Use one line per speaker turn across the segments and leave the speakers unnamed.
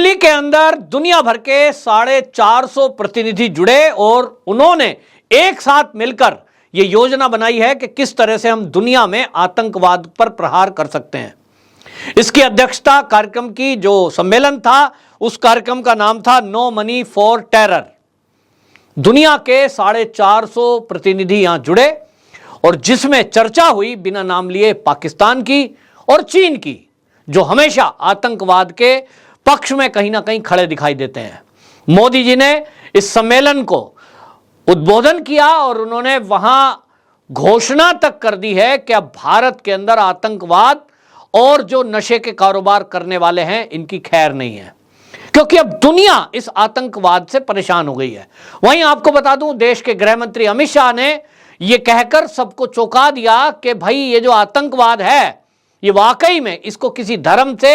दिल्ली के अंदर दुनिया भर के 450 प्रतिनिधि जुड़े और उन्होंने एक साथ मिलकर यह योजना बनाई है कि किस तरह से हम दुनिया में आतंकवाद पर प्रहार कर सकते हैं। इसकी अध्यक्षता कार्यक्रम की जो सम्मेलन था, उस कार्यक्रम का नाम था नो मनी फॉर टेरर। दुनिया के 450 प्रतिनिधि यहां जुड़े और जिसमें चर्चा हुई बिना नाम लिए पाकिस्तान की और चीन की, जो हमेशा आतंकवाद के पक्ष में कहीं ना कहीं खड़े दिखाई देते हैं। मोदी जी ने इस सम्मेलन को उद्बोधन किया और उन्होंने वहां घोषणा तक कर दी है कि अब भारत के अंदर आतंकवाद और जो नशे के कारोबार करने वाले हैं, इनकी खैर नहीं है, क्योंकि अब दुनिया इस आतंकवाद से परेशान हो गई है। वहीं आपको बता दूं, देश के गृह मंत्री अमित शाह ने यह कहकर सबको चौंका दिया कि भाई ये जो आतंकवाद है, ये वाकई में इसको किसी धर्म से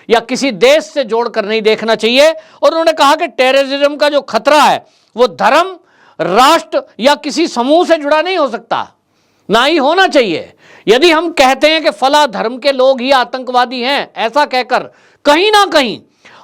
या किसी देश से जोड़कर नहीं देखना चाहिए। और उन्होंने कहा कि टेररिज्म का जो खतरा है वो धर्म, राष्ट्र या किसी समूह से जुड़ा नहीं हो सकता, ना ही होना चाहिए। यदि हम कहते हैं कि फला धर्म के लोग ही आतंकवादी हैं, ऐसा कहकर कहीं ना कहीं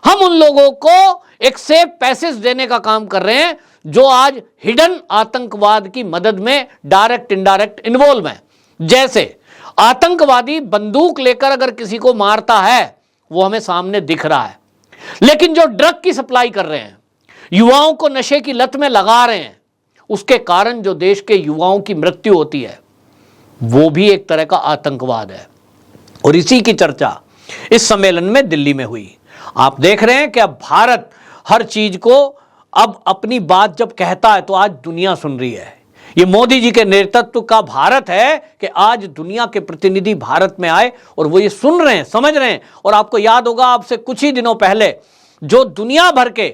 हम उन लोगों को एक सेफ पैसेज देने का काम कर रहे हैं जो आज हिडन आतंकवाद की मदद में डायरेक्ट इनडायरेक्ट इन्वॉल्व हैं। जैसे आतंकवादी बंदूक लेकर अगर किसी को मारता है, वो हमें सामने दिख रहा है, लेकिन जो ड्रग की सप्लाई कर रहे हैं, युवाओं को नशे की लत में लगा रहे हैं, उसके कारण जो देश के युवाओं की मृत्यु होती है, वो भी एक तरह का आतंकवाद है। और इसी की चर्चा इस सम्मेलन में दिल्ली में हुई। आप देख रहे हैं कि अब भारत हर चीज को अब अपनी बात जब कहता है तो आज दुनिया सुन रही है। ये मोदी जी के नेतृत्व का भारत है कि आज दुनिया के प्रतिनिधि भारत में आए और वो ये सुन रहे हैं, समझ रहे हैं। और आपको याद होगा, आपसे कुछ ही दिनों पहले जो दुनिया भर के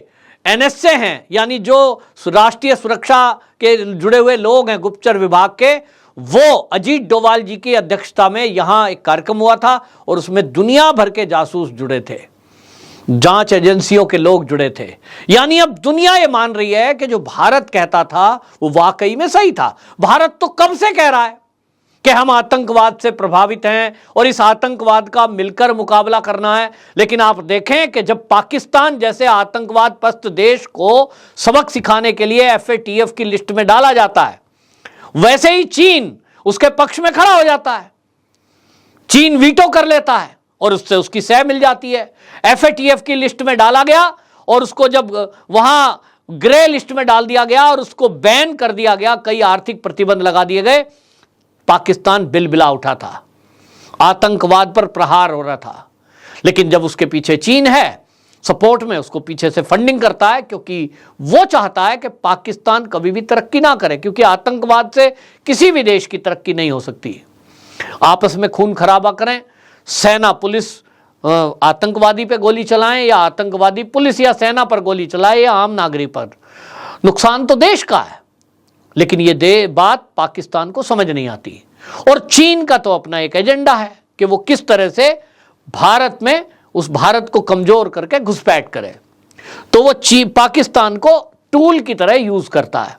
एनएसए हैं, यानी जो राष्ट्रीय सुरक्षा के जुड़े हुए लोग हैं गुप्तचर विभाग के, वो अजीत डोभाल जी की अध्यक्षता में यहां एक कार्यक्रम हुआ था और उसमें दुनिया भर के जासूस जुड़े थे, जांच एजेंसियों के लोग जुड़े थे। यानी अब दुनिया ये मान रही है कि जो भारत कहता था वो वाकई में सही था। भारत तो कब से कह रहा है कि हम आतंकवाद से प्रभावित हैं और इस आतंकवाद का मिलकर मुकाबला करना है, लेकिन आप देखें कि जब पाकिस्तान जैसे आतंकवाद पस्त देश को सबक सिखाने के लिए FATF की लिस्ट में डाला जाता है, वैसे ही चीन उसके पक्ष में खड़ा हो जाता है। चीन वीटो कर लेता है और उससे उसकी सह मिल जाती है। FATF की लिस्ट में डाला गया और उसको जब वहां ग्रे लिस्ट में डाल दिया गया और उसको बैन कर दिया गया, कई आर्थिक प्रतिबंध लगा दिए गए, पाकिस्तान बिलबिला उठा था, आतंकवाद पर प्रहार हो रहा था। लेकिन जब उसके पीछे चीन है सपोर्ट में, उसको पीछे से फंडिंग करता है, क्योंकि वो चाहता है कि पाकिस्तान कभी भी तरक्की ना करे, क्योंकि आतंकवाद से किसी भी देश की तरक्की नहीं हो सकती। आपस में खून खराबा करें, सेना पुलिस आतंकवादी पे गोली चलाएं या आतंकवादी पुलिस या सेना पर गोली चलाए या आम नागरिक पर, नुकसान तो देश का है। लेकिन ये बात पाकिस्तान को समझ नहीं आती। और चीन का तो अपना एक एजेंडा है कि वो किस तरह से भारत में उस भारत को कमजोर करके घुसपैठ करे, तो वो पाकिस्तान को टूल की तरह यूज करता है।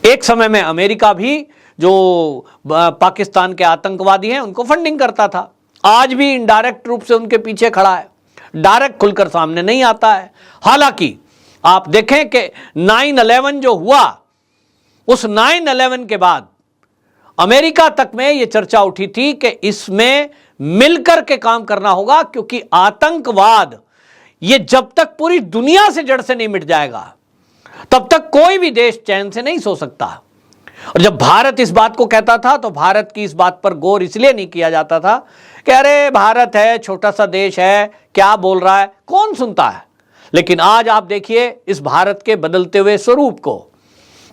एक समय में अमेरिका भी जो पाकिस्तान के आतंकवादी हैं उनको फंडिंग करता था, आज भी इनडायरेक्ट रूप से उनके पीछे खड़ा है, डायरेक्ट खुलकर सामने नहीं आता है। हालांकि आप देखें कि 9/11 जो हुआ, उस 9/11 के बाद अमेरिका तक में यह चर्चा उठी थी कि इसमें मिलकर के काम करना होगा, क्योंकि आतंकवाद ये जब तक पूरी दुनिया से जड़ से नहीं मिट जाएगा तब तक कोई भी देश चैन से नहीं सो सकता। और जब भारत इस बात को कहता था तो भारत की इस बात पर गौर इसलिए नहीं किया जाता था कि अरे भारत है, छोटा सा देश है, क्या बोल रहा है, कौन सुनता है। लेकिन आज आप देखिए इस भारत के बदलते हुए स्वरूप को,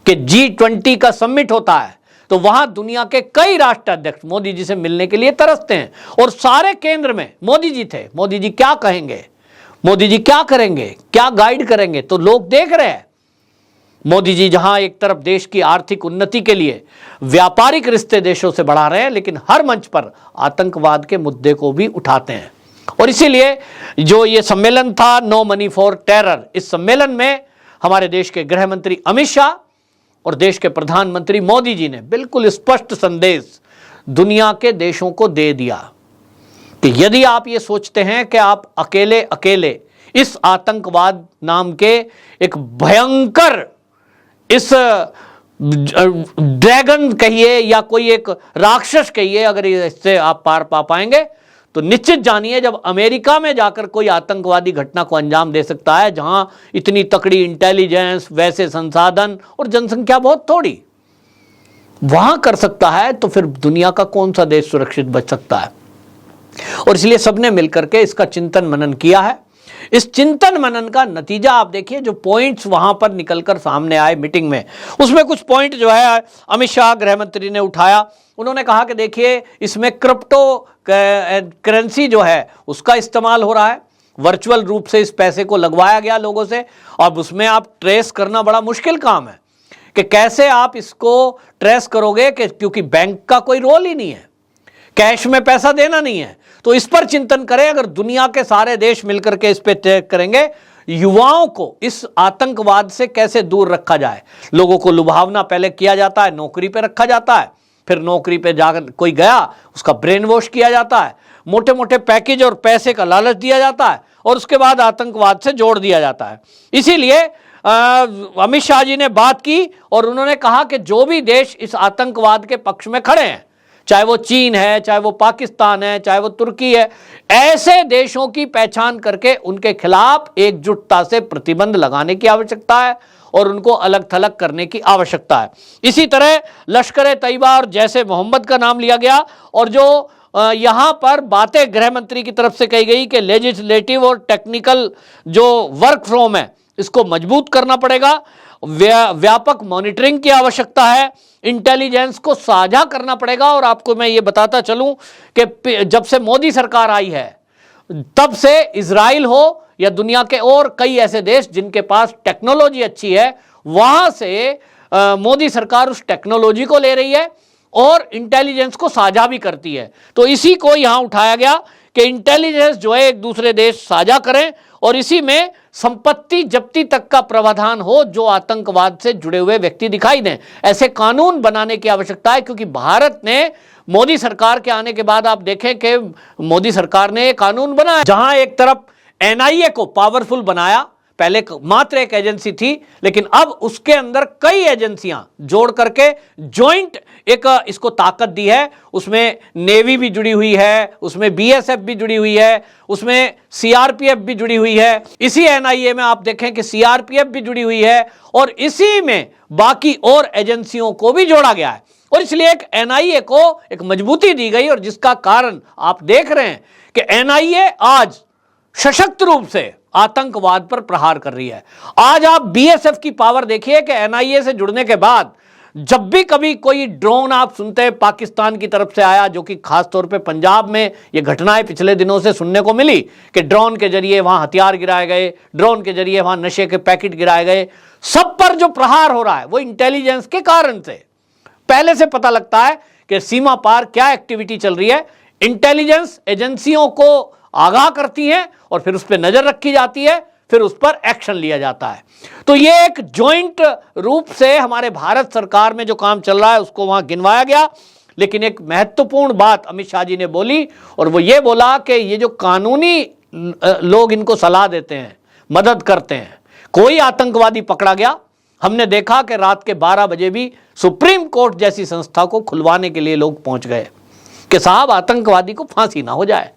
कि G20 का समिट होता है तो वहां दुनिया के कई राष्ट्राध्यक्ष मोदी जी से मिलने के लिए तरसते हैं और सारे केंद्र में मोदी जी थे। मोदी जी क्या कहेंगे, मोदी जी क्या करेंगे, क्या गाइड करेंगे, तो लोग देख रहे हैं। मोदी जी जहां एक तरफ देश की आर्थिक उन्नति के लिए व्यापारिक रिश्ते देशों से बढ़ा रहे हैं, लेकिन हर मंच पर आतंकवाद के मुद्दे को भी उठाते हैं। और इसीलिए जो ये सम्मेलन था नो मनी फॉर टेरर, इस सम्मेलन में हमारे देश के गृह मंत्री अमित शाह और देश के प्रधानमंत्री मोदी जी ने बिल्कुल स्पष्ट संदेश दुनिया के देशों को दे दिया कि यदि आप ये सोचते हैं कि आप अकेले अकेले इस आतंकवाद नाम के एक भयंकर, इस ड्रैगन कहिए या कोई एक राक्षस कहिए, अगर इससे आप पार पा पाएंगे तो निश्चित जानिए जब अमेरिका में जाकर कोई आतंकवादी घटना को अंजाम दे सकता है, जहां इतनी तकड़ी इंटेलिजेंस, वैसे संसाधन और जनसंख्या बहुत थोड़ी, वहां कर सकता है, तो फिर दुनिया का कौन सा देश सुरक्षित बच सकता है। और इसलिए सबने मिलकर के इसका चिंतन मनन किया है। इस चिंतन मनन का नतीजा आप देखिए, जो पॉइंट्स वहां पर निकलकर सामने आए मीटिंग में, उसमें कुछ पॉइंट जो है अमित शाह गृह मंत्री ने उठाया। उन्होंने कहा कि देखिए इसमें क्रिप्टो करेंसी जो है उसका इस्तेमाल हो रहा है, वर्चुअल रूप से इस पैसे को लगवाया गया लोगों से। अब उसमें आप ट्रेस करना बड़ा मुश्किल काम है कि कैसे आप इसको ट्रेस करोगे, कि क्योंकि बैंक का कोई रोल ही नहीं है, कैश में पैसा देना नहीं है। तो इस पर चिंतन करें, अगर दुनिया के सारे देश मिलकर के इस पे तय करेंगे, युवाओं को इस आतंकवाद से कैसे दूर रखा जाए। लोगों को लुभावना पहले किया जाता है, नौकरी पे रखा जाता है, फिर नौकरी पे जाकर कोई गया उसका ब्रेन वॉश किया जाता है, मोटे मोटे पैकेज और पैसे का लालच दिया जाता है, और उसके बाद आतंकवाद से जोड़ दिया जाता है। इसीलिए अमित शाह जी ने बात की और उन्होंने कहा कि जो भी देश इस आतंकवाद के पक्ष में खड़े हैं, चाहे वो चीन है, चाहे वो पाकिस्तान है, चाहे वो तुर्की है, ऐसे देशों की पहचान करके उनके खिलाफ एकजुटता से प्रतिबंध लगाने की आवश्यकता है और उनको अलग थलग करने की आवश्यकता है। इसी तरह लश्कर तैयबा और जैसे मोहम्मद का नाम लिया गया, और जो यहां पर बातें गृह मंत्री की तरफ से कही गई कि लेजिस्लेटिव और टेक्निकल जो वर्क फ्रॉम है इसको मजबूत करना पड़ेगा, व्यापक मॉनिटरिंग की आवश्यकता है, इंटेलिजेंस को साझा करना पड़ेगा। और आपको मैं ये बताता चलूं कि जब से मोदी सरकार आई है तब से इजराइल हो या दुनिया के और कई ऐसे देश जिनके पास टेक्नोलॉजी अच्छी है, वहां से मोदी सरकार उस टेक्नोलॉजी को ले रही है और इंटेलिजेंस को साझा भी करती है। तो इसी को यहां उठाया गया कि इंटेलिजेंस जो है एक दूसरे देश साझा करें और इसी में संपत्ति जब्ती तक का प्रावधान हो जो आतंकवाद से जुड़े हुए व्यक्ति दिखाई दें। ऐसे कानून बनाने की आवश्यकता है, क्योंकि भारत ने मोदी सरकार के आने के बाद आप देखें कि मोदी सरकार ने कानून बनाया जहां एक तरफ एनआईए को पावरफुल बनाया, पहले मात्र एक एजेंसी थी, लेकिन अब उसके अंदर कई एजेंसियां जोड़ करके जॉइंट एक इसको ताकत दी है। उसमें नेवी भी जुड़ी हुई है, उसमें बीएसएफ भी जुड़ी हुई है, उसमें सीआरपीएफ भी जुड़ी हुई है। इसी एनआईए में आप देखें कि सीआरपीएफ भी जुड़ी हुई है और इसी में बाकी और एजेंसियों को भी जोड़ा गया है। और इसलिए एक एनआईए को एक मजबूती दी गई, और जिसका कारण आप देख रहे हैं कि एनआईए आज सशक्त रूप से आतंकवाद पर प्रहार कर रही है। आज आप बीएसएफ की पावर देखिए कि एनआईए से जुड़ने के बाद जब भी कभी कोई ड्रोन आप सुनते हैं पाकिस्तान की तरफ से आया, जो कि खास तौर पे पंजाब में ये घटनाएं पिछले दिनों से सुनने को मिली कि ड्रोन के जरिए वहां हथियार गिराए गए, ड्रोन के जरिए वहां नशे के पैकेट गिराए गए, सब पर जो प्रहार हो रहा है वो इंटेलिजेंस के कारण से पहले से पता लगता है कि सीमा पार क्या एक्टिविटी चल रही है। इंटेलिजेंस एजेंसियों को आगाह करती हैं और फिर उस पर नजर रखी जाती है, फिर उस पर एक्शन लिया जाता है। तो ये एक जॉइंट रूप से हमारे भारत सरकार में जो काम चल रहा है उसको वहां गिनवाया गया। लेकिन एक महत्वपूर्ण बात अमित शाह जी ने बोली, और वो ये बोला कि ये जो कानूनी लोग इनको सलाह देते हैं, मदद करते हैं, कोई आतंकवादी पकड़ा गया, हमने देखा कि रात के 12 बजे भी सुप्रीम कोर्ट जैसी संस्था को खुलवाने के लिए लोग पहुंच गए कि साहब आतंकवादी को फांसी ना हो जाए,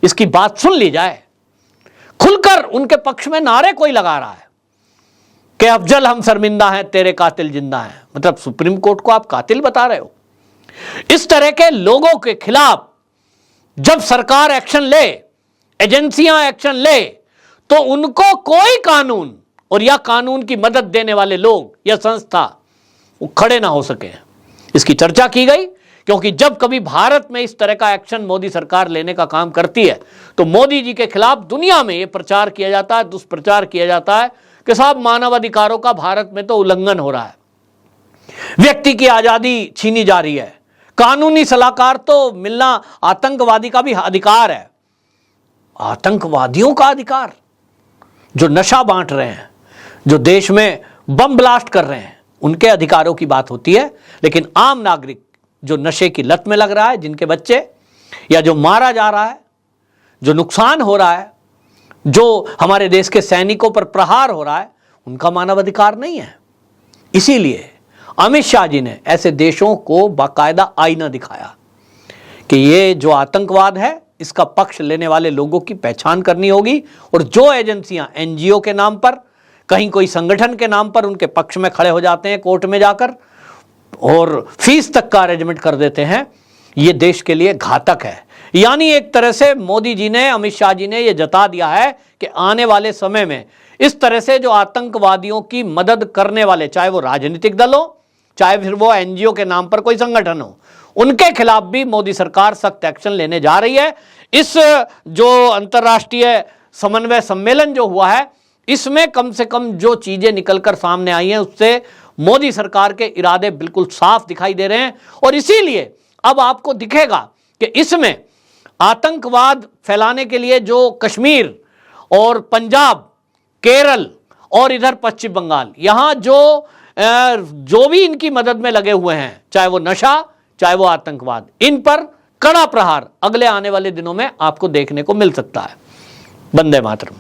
इसकी बात सुन ली जाए। खुलकर उनके पक्ष में नारे कोई लगा रहा है कि अफजल हम शर्मिंदा हैं, तेरे कातिल जिंदा हैं। मतलब सुप्रीम कोर्ट को आप कातिल बता रहे हो। इस तरह के लोगों के खिलाफ जब सरकार एक्शन ले, एजेंसियां एक्शन ले, तो उनको कोई कानून और या कानून की मदद देने वाले लोग या संस्था वो खड़े ना हो सके। इसकी चर्चा की गई, क्योंकि जब कभी भारत में इस तरह का एक्शन मोदी सरकार लेने का काम करती है तो मोदी जी के खिलाफ दुनिया में यह प्रचार किया जाता है, दुष्प्रचार किया जाता है कि साहब मानवाधिकारों का भारत में तो उल्लंघन हो रहा है, व्यक्ति की आजादी छीनी जा रही है, कानूनी सलाहकार तो मिलना आतंकवादी का भी अधिकार है। आतंकवादियों का अधिकार, जो नशा बांट रहे हैं, जो देश में बम ब्लास्ट कर रहे हैं, उनके अधिकारों की बात होती है। लेकिन आम नागरिक जो नशे की लत में लग रहा है, जिनके बच्चे, या जो मारा जा रहा है, जो नुकसान हो रहा है, जो हमारे देश के सैनिकों पर प्रहार हो रहा है, उनका मानवाधिकार नहीं है। इसीलिए अमित शाह जी ने ऐसे देशों को बाकायदा आईना दिखाया कि ये जो आतंकवाद है, इसका पक्ष लेने वाले लोगों की पहचान करनी होगी, और जो एजेंसियां एनजीओ के नाम पर, कहीं कोई संगठन के नाम पर उनके पक्ष में खड़े हो जाते हैं कोर्ट में जाकर और फीस तक का अरेंजमेंट कर देते हैं, ये देश के लिए घातक है। यानी एक तरह से मोदी जी ने, अमित शाह जी ने यह जता दिया है कि आने वाले समय में इस तरह से जो आतंकवादियों की मदद करने वाले, चाहे वो राजनीतिक दल हो, चाहे फिर वो एनजीओ के नाम पर कोई संगठन हो, उनके खिलाफ भी मोदी सरकार सख्त एक्शन लेने जा रही है। इस जो अंतर्राष्ट्रीय समन्वय सम्मेलन जो हुआ है, इसमें कम से कम जो चीजें निकलकर सामने आई हैं, उससे मोदी सरकार के इरादे बिल्कुल साफ दिखाई दे रहे हैं। और इसीलिए अब आपको दिखेगा कि इसमें आतंकवाद फैलाने के लिए जो कश्मीर और पंजाब, केरल और इधर पश्चिम बंगाल, यहां जो भी इनकी मदद में लगे हुए हैं, चाहे वो नशा, चाहे वो आतंकवाद, इन पर कड़ा प्रहार अगले आने वाले दिनों में आपको देखने को मिल सकता है। वंदे मातरम।